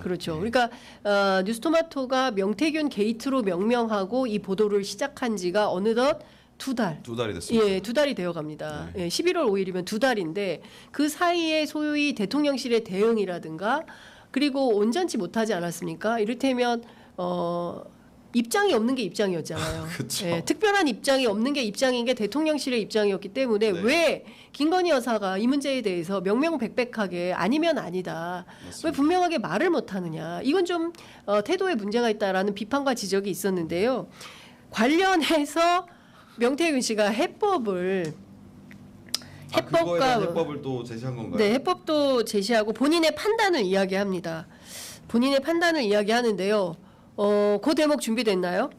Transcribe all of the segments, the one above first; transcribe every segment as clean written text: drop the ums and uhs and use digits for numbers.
그렇죠. 그러니까 뉴스토마토가 명태균 게이트로 명명하고 이 보도를 시작한 지가 어느덧 두 달이 됐습니다. 예, 2달이 되어 갑니다. 네. 예, 11월 5일이면 2달인데 그 사이에 소위 대통령실의 대응이라든가 그리고 온전치 못하지 않았습니까? 이를테면 입장이 없는 게 입장이었잖아요. 그쵸. 예, 특별한 입장이 없는 게 입장인 게 대통령실의 입장이었기 때문에 네. 왜 김건희 여사가 이 문제에 대해서 명명백백하게 아니면 아니다. 맞습니다. 왜 분명하게 말을 못하느냐. 이건 좀 태도에 문제가 있다라는 비판과 지적이 있었는데요. 관련해서 명태균 씨가 해법을 그거에 대한 해법을 또 제시한 건가요? 네, 해법도 제시하고 본인의 판단을 이야기합니다. 본인의 판단을 이야기하는데요. 그 대목 준비됐나요?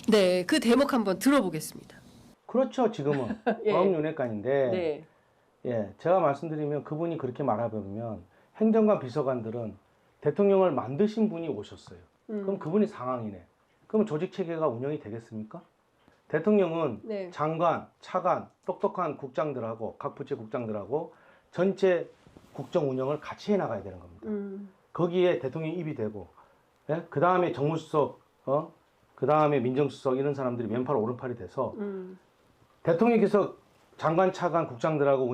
네, 그 대목 한번 들어보겠습니다. 그렇죠. 지금은 예. 과학윤회관인데 네. 예, 제가 말씀드리면 그분이 그렇게 말해보면 행정관 비서관들은 대통령을 만드신 분이 오셨어요. 그럼 그분이 상황이네. 그럼 조직 체계가 운영이 되겠습니까? 대통령은 네. 장관, 차관, 똑똑한 국장들하고 각 부처 국장들하고 전체 국정 운영을 같이 해나가야 되는 겁니다. 거기에 대통령이 입이 되고, 예? 그 다음에 정무수석, 그 다음에 민정수석 이런 사람들이 왼팔 오른팔이 돼서 대통령께서 장관, 차관, 국장들하고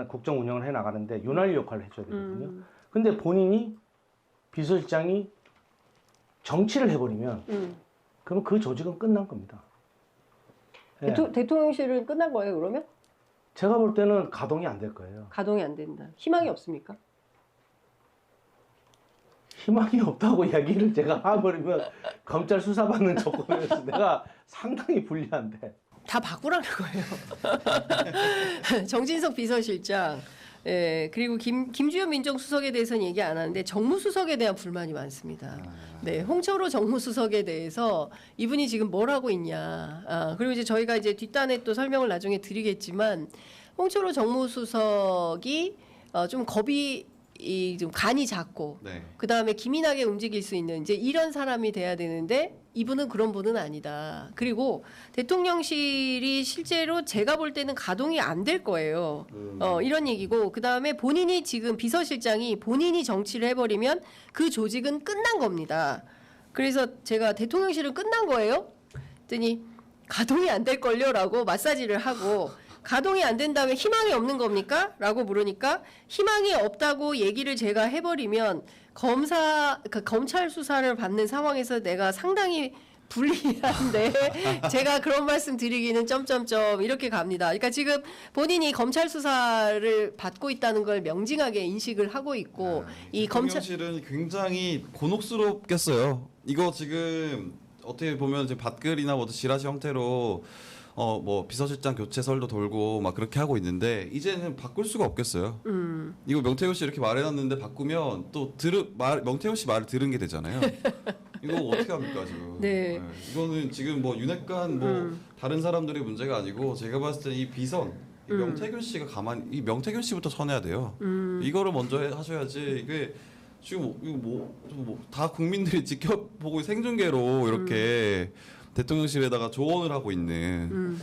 국정 운영을 해나가는데 윤활유 역할을 해줘야 되거든요. 근데 본인이 비서실장이 정치를 해버리면 그럼 그 조직은 끝난 겁니다. 예. 대통령실은 끝난 거예요, 그러면? 제가 볼 때는 가동이 안 될 거예요. 가동이 안 된다. 희망이 없습니까? 희망이 없다고 이야기를 제가 해버리면 검찰 수사받는 조건에서 내가 상당히 불리한데. 다 바꾸라는 거예요. 정진석 비서실장, 예, 그리고 김주현 민정수석에 대해서는 얘기 안 하는데 정무수석에 대한 불만이 많습니다. 네, 홍철호 정무수석에 대해서 이분이 지금 뭘 하고 있냐. 그리고 이제 저희가 이제 뒷단에 또 설명을 나중에 드리겠지만 홍철호 정무수석이 좀 겁이 좀 간이 작고 네. 그 다음에 기민하게 움직일 수 있는 이제 이런 사람이 돼야 되는데 이분은 그런 분은 아니다. 그리고 대통령실이 실제로 제가 볼 때는 가동이 안 될 거예요. 이런 얘기고 그 다음에 본인이 지금 비서실장이 본인이 정치를 해버리면 그 조직은 끝난 겁니다. 그래서 제가 대통령실은 끝난 거예요? 했더니 가동이 안 될 걸요라고 마사지를 하고 가동이 안 된다면 희망이 없는 겁니까? 라고 물으니까 희망이 없다고 얘기를 제가 해버리면 검찰 수사를 받는 상황에서 내가 상당히 불리한데 제가 그런 말씀 드리기는 점점점 이렇게 갑니다. 그러니까 지금 본인이 검찰 수사를 받고 있다는 걸 명징하게 인식을 하고 있고 이 대통령실은 굉장히 곤혹스럽겠어요. 이거 지금 어떻게 보면 이제 밭글이나 뭐 지라시 형태로 뭐 비서실장 교체설도 돌고 막 그렇게 하고 있는데 이제는 바꿀 수가 없겠어요. 이거 명태균 씨 이렇게 말해놨는데 바꾸면 또 명태균 씨 말을 들은 게 되잖아요. 이거 어떻게 합니까 지금? 네. 이거는 지금 뭐 윤핵관 뭐 다른 사람들의 문제가 아니고 제가 봤을 때 이 비선 이 명태균 씨가 이 명태균 씨부터 쳐내야 돼요. 이거를 먼저 하셔야지 이게. 지금 이거 다 국민들이 지켜보고 생중계로 이렇게 대통령실에다가 조언을 하고 있는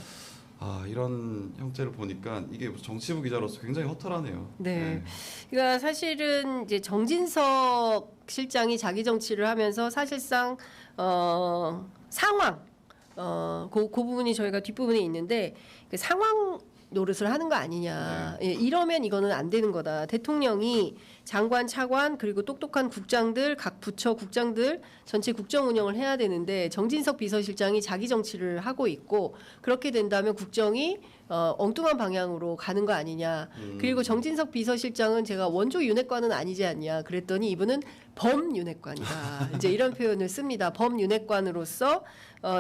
이런 형태를 보니까 이게 정치부 기자로서 굉장히 허탈하네요. 네. 그러니까 사실은 이제 정진석 실장이 자기 정치를 하면서 사실상 상황 그 부분이 저희가 뒷부분에 있는데 그 상황 노릇을 하는 거 아니냐. 예, 이러면 이거는 안 되는 거다. 대통령이 장관, 차관 그리고 똑똑한 국장들, 각 부처 국장들 전체 국정 운영을 해야 되는데 정진석 비서실장이 자기 정치를 하고 있고 그렇게 된다면 국정이 엉뚱한 방향으로 가는 거 아니냐. 그리고 정진석 비서실장은 제가 원조 윤핵관은 아니지 않냐. 그랬더니 이분은 범윤핵관이다. 이제 이런 표현을 씁니다. 범윤핵관으로서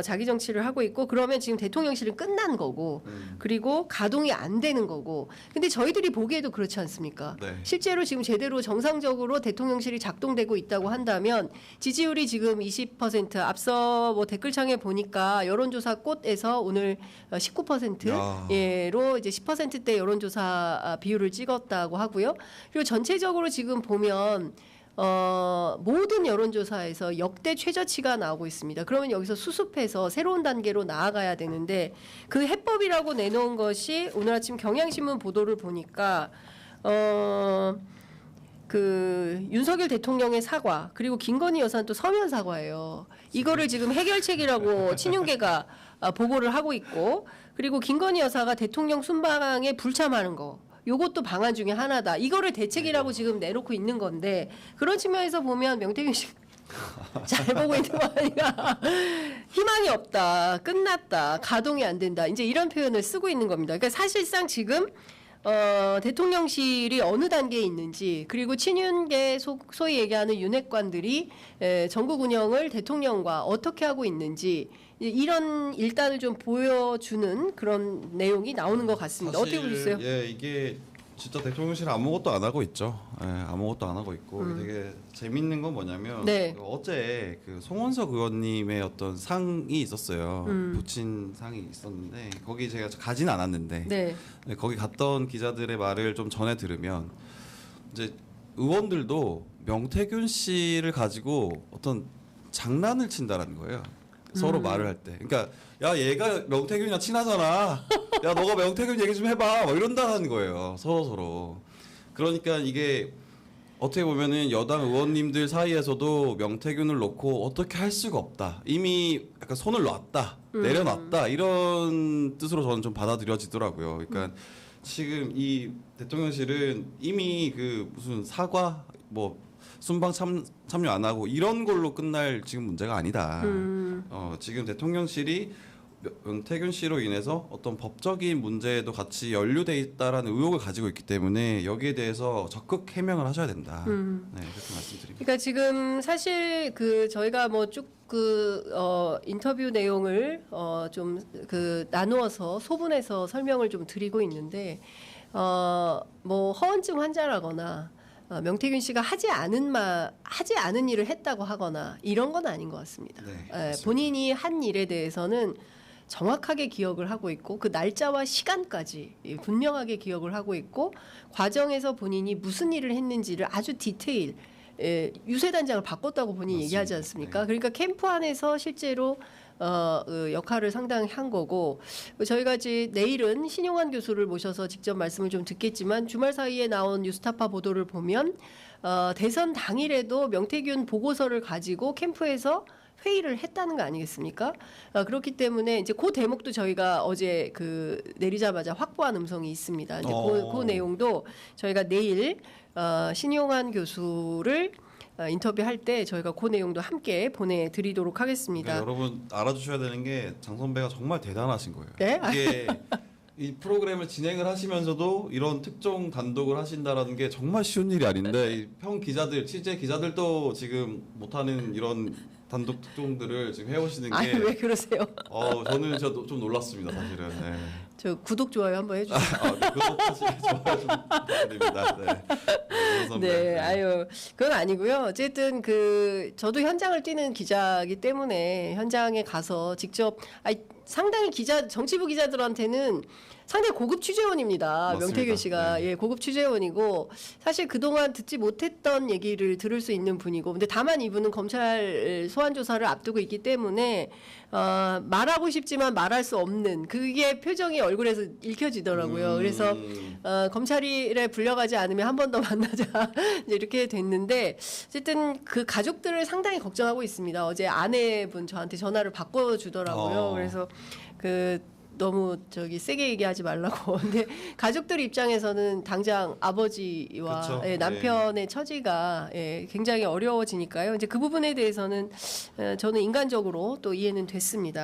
자기 정치를 하고 있고 그러면 지금 대통령실은 끝난 거고 그리고 가동이 안 되는 거고 근데 저희들이 보기에도 그렇지 않습니까? 네. 실제로 지금 제대로 정상적으로 대통령실이 작동되고 있다고 한다면 지지율이 지금 20% 앞서 뭐 댓글창에 보니까 여론조사 꽃에서 오늘 19%로 이제 10%대 여론조사 비율을 찍었다고 하고요. 그리고 전체적으로 지금 보면 모든 여론조사에서 역대 최저치가 나오고 있습니다. 그러면 여기서 수습해서 새로운 단계로 나아가야 되는데 그 해법이라고 내놓은 것이 오늘 아침 경향신문 보도를 보니까 그 윤석열 대통령의 사과 그리고 김건희 여사는 또 서면 사과예요. 이거를 지금 해결책이라고 친윤계가 보고를 하고 있고 그리고 김건희 여사가 대통령 순방에 불참하는 거. 요것도 방안 중에 하나다. 이거를 대책이라고 지금 내놓고 있는 건데 그런 측면에서 보면 명태균 씨 잘 보고 있는 거 아니야. 희망이 없다. 끝났다. 가동이 안 된다. 이제 이런 표현을 쓰고 있는 겁니다. 그러니까 사실상 지금 대통령실이 어느 단계에 있는지 그리고 친윤계 소위 얘기하는 윤핵관들이 전국 운영을 대통령과 어떻게 하고 있는지 이런 일단을 좀 보여주는 그런 내용이 나오는 것 같습니다. 사실, 어떻게 보셨어요? 예, 이게 진짜 대통령실 아무것도 안 하고 있죠. 예, 아무것도 안 하고 있고 되게 재밌는 건 뭐냐면 네. 어제 그 송원석 의원님의 어떤 상이 있었어요. 부친 상이 있었는데 거기 제가 가진 않았는데 네. 네, 거기 갔던 기자들의 말을 좀 전해 들으면 이제 의원들도 명태균 씨를 가지고 어떤 장난을 친다라는 거예요. 서로 말을 할 때. 그러니까 야 얘가 명태균이랑 친하잖아. 야 너가 명태균 얘기 좀 해봐. 뭐 이런다는 거예요. 서로. 그러니까 이게 어떻게 보면은 여당 의원님들 사이에서도 명태균을 놓고 어떻게 할 수가 없다. 이미 약간 손을 놨다. 내려놨다. 이런 뜻으로 저는 좀 받아들여지더라고요. 그러니까 지금 이 대통령실은 이미 그 무슨 사과 뭐 순방 참여 안 하고 이런 걸로 끝날 지금 문제가 아니다. 지금 대통령실이 명태균 씨로 인해서 어떤 법적인 문제에도 같이 연루돼 있다라는 의혹을 가지고 있기 때문에 여기에 대해서 적극 해명을 하셔야 된다. 네, 그렇게 말씀드립니다. 그러니까 지금 사실 그 저희가 뭐 쭉 인터뷰 내용을 좀 그 나누어서 소분해서 설명을 좀 드리고 있는데 뭐 허언증 환자라거나 명태균 씨가 하지 않은 일을 했다고 하거나 이런 건 아닌 것 같습니다. 네, 예, 맞습니다. 본인이 한 일에 대해서는 정확하게 기억을 하고 있고 그 날짜와 시간까지 분명하게 기억을 하고 있고 과정에서 본인이 무슨 일을 했는지를 아주 디테일 유세단장을 바꿨다고 본인이 맞습니다. 얘기하지 않습니까? 네. 그러니까 캠프 안에서 실제로 역할을 상당히 한 거고 저희가 이제 내일은 신용환 교수를 모셔서 직접 말씀을 좀 듣겠지만 주말 사이에 나온 뉴스타파 보도를 보면 대선 당일에도 명태균 보고서를 가지고 캠프에서 회의를 했다는 거 아니겠습니까? 그렇기 때문에 이제 그 대목도 저희가 어제 그 내리자마자 확보한 음성이 있습니다. 이제 그 내용도 저희가 내일 신용환 교수를 인터뷰할 때 저희가 그 내용도 함께 보내드리도록 하겠습니다. 그러니까 여러분 알아주셔야 되는 게 장 선배가 정말 대단하신 거예요. 네? 이게 이 프로그램을 진행을 하시면서도 이런 특종 단독을 하신다라는 게 정말 쉬운 일이 아닌데 이 평 기자들, 취재 기자들도 지금 못하는 이런 단독 특종들을 지금 해오시는 게 아니 왜 그러세요? 저는 진짜 좀 놀랐습니다 사실은. 네. 저 구독 좋아요 한번 해주세요. 네, 구독하시기 좋아요 좀 부탁드립니다. 네. 선배. 네, 아유, 그건 아니고요. 어쨌든 저도 현장을 뛰는 기자이기 때문에 현장에 가서 직접, 상당히 정치부 기자들한테는 상당히 고급 취재원입니다. 맞습니다. 명태균 씨가 네. 예, 고급 취재원이고 사실 그동안 듣지 못했던 얘기를 들을 수 있는 분이고, 근데 다만 이분은 검찰 소환 조사를 앞두고 있기 때문에 말하고 싶지만 말할 수 없는 그게 표정이 얼굴에서 읽혀지더라고요. 그래서 검찰에 불려가지 않으면 한 번 더 만나자 이제 이렇게 됐는데 어쨌든 그 가족들을 상당히 걱정하고 있습니다. 어제 아내분 저한테 전화를 바꿔주더라고요. 그래서 너무 세게 얘기하지 말라고. 근데 가족들 입장에서는 당장 아버지와 그쵸. 남편의 처지가 굉장히 어려워지니까요. 이제 그 부분에 대해서는 저는 인간적으로 또 이해는 됐습니다.